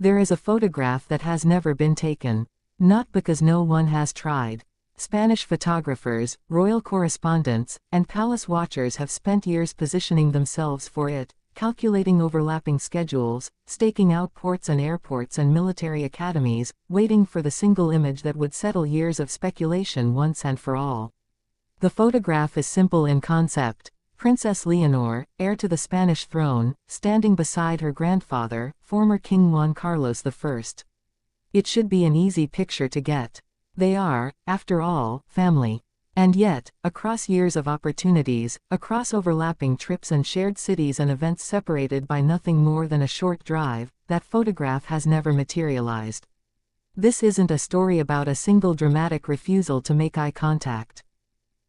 There is a photograph that has never been taken. Not because no one has tried. Spanish photographers, royal correspondents, and palace watchers have spent years positioning themselves for it, calculating overlapping schedules, staking out ports and airports and military academies, waiting for the single image that would settle years of speculation once and for all. The photograph is simple in concept. Princess Leonor, heir to the Spanish throne, standing beside her grandfather, former King Juan Carlos I. It should be an easy picture to get. They are, after all, family. And yet, across years of opportunities, across overlapping trips and shared cities and events separated by nothing more than a short drive, that photograph has never materialized. This isn't a story about a single dramatic refusal to make eye contact.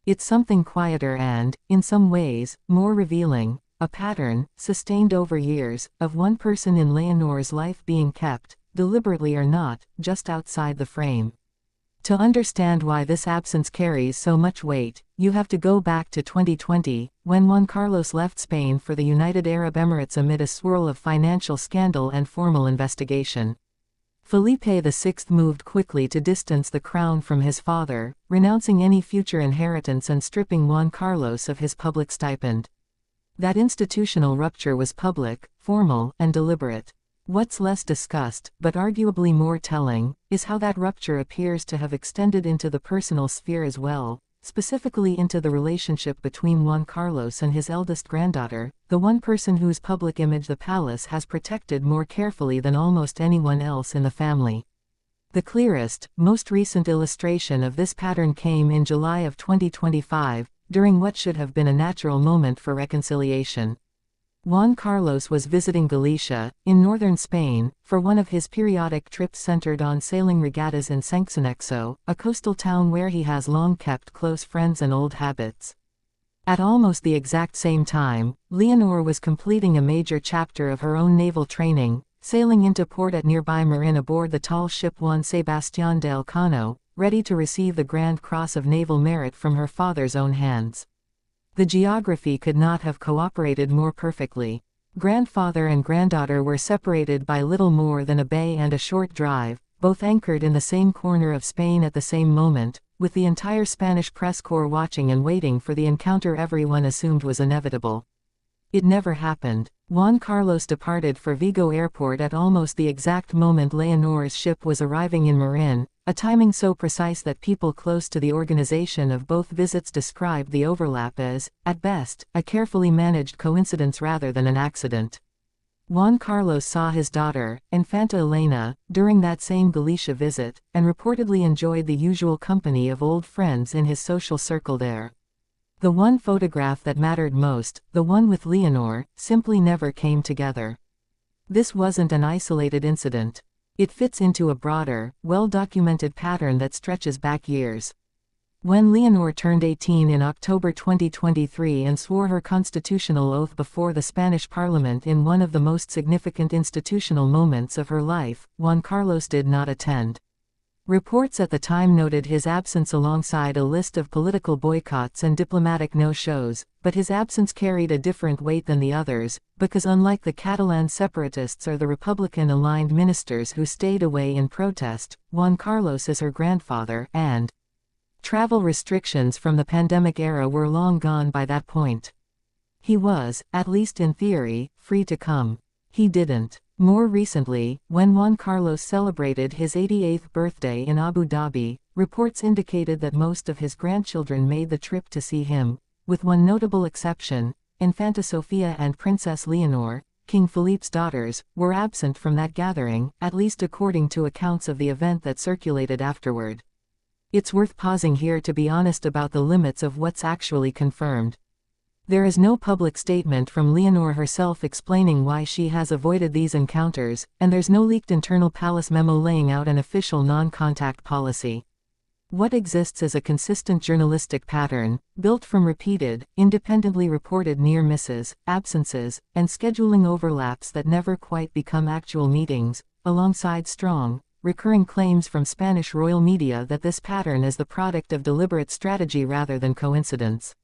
It's something quieter and, in some ways, more revealing, a pattern, sustained over years, of one person in Leonor's life being kept, deliberately or not, just outside the frame. To understand why this absence carries so much weight, you have to go back to 2020, when Juan Carlos left Spain for the United Arab Emirates amid a swirl of financial scandal and formal investigation. Felipe VI moved quickly to distance the crown from his father, renouncing any future inheritance and stripping Juan Carlos of his public stipend. That institutional rupture was public, formal, and deliberate. What's less discussed, but arguably more telling, is how that rupture appears to have extended into the personal sphere as well, specifically into the relationship between Juan Carlos and his eldest granddaughter, the one person whose public image the palace has protected more carefully than almost anyone else in the family. The clearest, most recent illustration of this pattern came in July of 2025, during what should have been a natural moment for reconciliation. Juan Carlos was visiting Galicia, in northern Spain, for one of his periodic trips centered on sailing regattas in Sanxenxo, a coastal town where he has long kept close friends and old habits. At almost the exact same time, Leonor was completing a major chapter of her own naval training, sailing into port at nearby Marin aboard the tall ship Juan Sebastián del Cano, ready to receive the Grand Cross of Naval Merit from her father's own hands. The geography could not have cooperated more perfectly. Grandfather and granddaughter were separated by little more than a bay and a short drive, both anchored in the same corner of Spain at the same moment, with the entire Spanish press corps watching and waiting for the encounter everyone assumed was inevitable. It never happened. Juan Carlos departed for Vigo Airport at almost the exact moment Leonor's ship was arriving in Marin, a timing so precise that people close to the organization of both visits described the overlap as, at best, a carefully managed coincidence rather than an accident. Juan Carlos saw his daughter, Infanta Elena, during that same Galicia visit, and reportedly enjoyed the usual company of old friends in his social circle there. The one photograph that mattered most, the one with Leonor, simply never came together. This wasn't an isolated incident. It fits into a broader, well-documented pattern that stretches back years. When Leonor turned 18 in October 2023 and swore her constitutional oath before the Spanish Parliament in one of the most significant institutional moments of her life, Juan Carlos did not attend. Reports at the time noted his absence alongside a list of political boycotts and diplomatic no-shows, but his absence carried a different weight than the others, because unlike the Catalan separatists or the Republican-aligned ministers who stayed away in protest, Juan Carlos is her grandfather, and travel restrictions from the pandemic era were long gone by that point. He was, at least in theory, free to come. He didn't. More recently, when Juan Carlos celebrated his 88th birthday in Abu Dhabi, reports indicated that most of his grandchildren made the trip to see him, with one notable exception. Infanta Sofia and Princess Leonor, King Philippe's daughters, were absent from that gathering, at least according to accounts of the event that circulated afterward. It's worth pausing here to be honest about the limits of what's actually confirmed. There is no public statement from Leonor herself explaining why she has avoided these encounters, and there's no leaked internal palace memo laying out an official non-contact policy. What exists is a consistent journalistic pattern, built from repeated, independently reported near misses, absences, and scheduling overlaps that never quite become actual meetings, alongside strong, recurring claims from Spanish royal media that this pattern is the product of deliberate strategy rather than coincidence.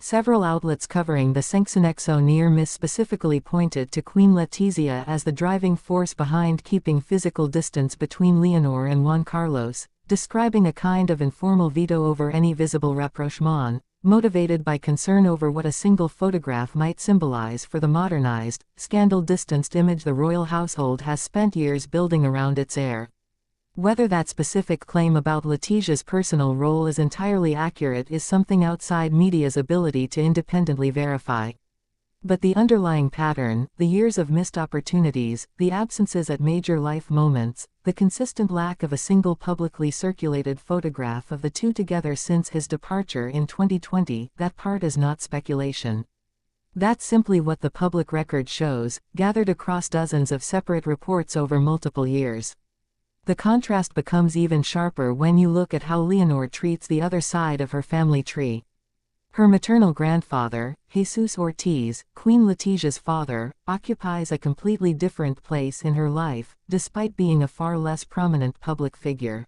Several outlets covering the Sengsanexo near miss specifically pointed to Queen Letizia as the driving force behind keeping physical distance between Leonor and Juan Carlos, describing a kind of informal veto over any visible rapprochement, motivated by concern over what a single photograph might symbolize for the modernized, scandal-distanced image the royal household has spent years building around its heir. Whether that specific claim about Letizia's personal role is entirely accurate is something outside media's ability to independently verify. But the underlying pattern, the years of missed opportunities, the absences at major life moments, the consistent lack of a single publicly circulated photograph of the two together since his departure in 2020, that part is not speculation. That's simply what the public record shows, gathered across dozens of separate reports over multiple years. The contrast becomes even sharper when you look at how Leonor treats the other side of her family tree. Her maternal grandfather, Jesus Ortiz, Queen Letizia's father, occupies a completely different place in her life, despite being a far less prominent public figure.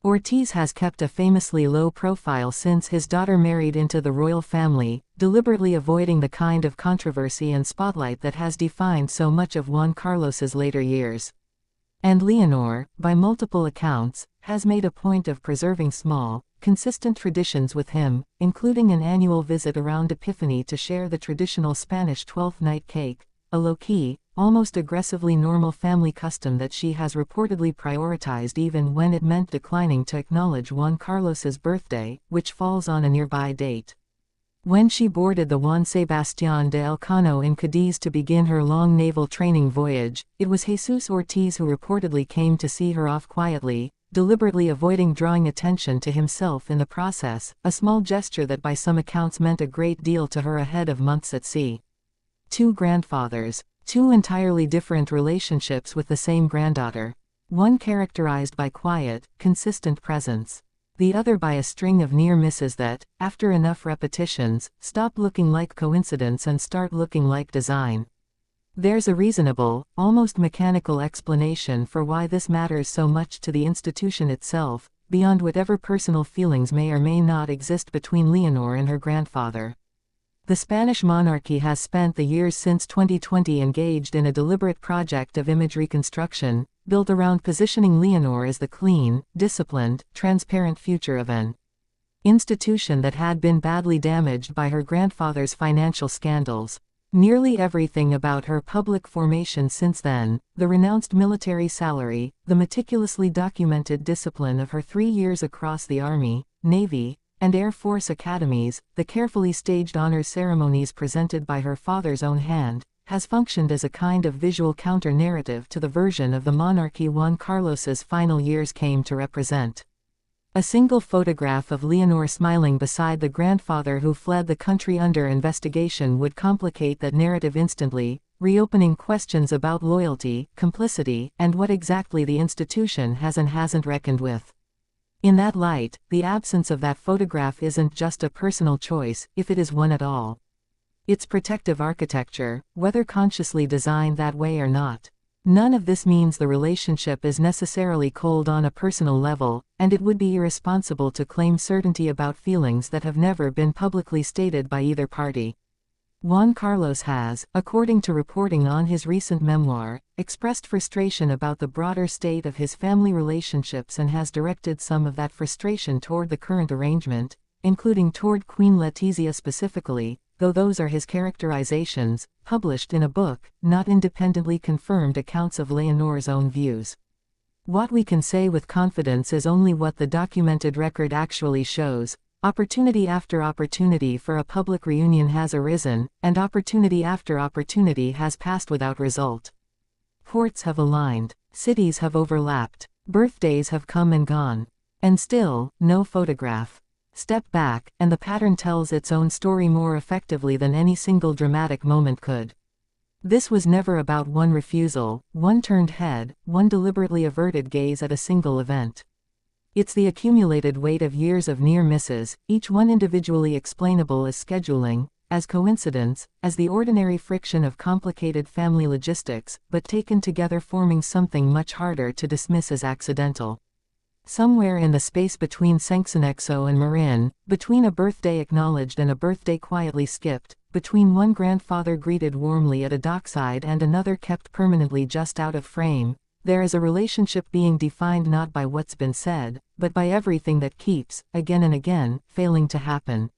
Ortiz has kept a famously low profile since his daughter married into the royal family, deliberately avoiding the kind of controversy and spotlight that has defined so much of Juan Carlos's later years. And Leonor, by multiple accounts, has made a point of preserving small, consistent traditions with him, including an annual visit around Epiphany to share the traditional Spanish 12th night cake, a low-key, almost aggressively normal family custom that she has reportedly prioritized even when it meant declining to acknowledge Juan Carlos's birthday, which falls on a nearby date. When she boarded the Juan Sebastián de Elcano in Cadiz to begin her long naval training voyage, it was Jesus Ortiz who reportedly came to see her off quietly, deliberately avoiding drawing attention to himself in the process, a small gesture that by some accounts meant a great deal to her ahead of months at sea. Two grandfathers, two entirely different relationships with the same granddaughter. One characterized by quiet, consistent presence. The other by a string of near misses that, after enough repetitions, stop looking like coincidence and start looking like design. There's a reasonable, almost mechanical explanation for why this matters so much to the institution itself, beyond whatever personal feelings may or may not exist between Leonor and her grandfather. The Spanish monarchy has spent the years since 2020 engaged in a deliberate project of image reconstruction, built around positioning Leonor as the clean, disciplined, transparent future of an institution that had been badly damaged by her grandfather's financial scandals. Nearly everything about her public formation since then, the renounced military salary, the meticulously documented discipline of her 3 years across the Army, Navy, and Air Force academies, the carefully staged honors ceremonies presented by her father's own hand, has functioned as a kind of visual counter-narrative to the version of the monarchy Juan Carlos's final years came to represent. A single photograph of Leonor smiling beside the grandfather who fled the country under investigation would complicate that narrative instantly, reopening questions about loyalty, complicity, and what exactly the institution has and hasn't reckoned with. In that light, the absence of that photograph isn't just a personal choice, if it is one at all. It's protective architecture, whether consciously designed that way or not. None of this means the relationship is necessarily cold on a personal level, and it would be irresponsible to claim certainty about feelings that have never been publicly stated by either party. Juan Carlos has, according to reporting on his recent memoir, expressed frustration about the broader state of his family relationships and has directed some of that frustration toward the current arrangement, including toward Queen Letizia specifically, though those are his characterizations, published in a book, not independently confirmed accounts of Leonor's own views. What we can say with confidence is only what the documented record actually shows. Opportunity after opportunity for a public reunion has arisen, and opportunity after opportunity has passed without result. Ports have aligned, cities have overlapped, birthdays have come and gone. And still, no photograph. Step back, and the pattern tells its own story more effectively than any single dramatic moment could. This was never about one refusal, one turned head, one deliberately averted gaze at a single event. It's the accumulated weight of years of near misses, each one individually explainable as scheduling, as coincidence, as the ordinary friction of complicated family logistics, but taken together forming something much harder to dismiss as accidental. Somewhere in the space between Sangsanexo and Marin, between a birthday acknowledged and a birthday quietly skipped, between one grandfather greeted warmly at a dockside and another kept permanently just out of frame, there is a relationship being defined not by what's been said, but by everything that keeps, again and again, failing to happen.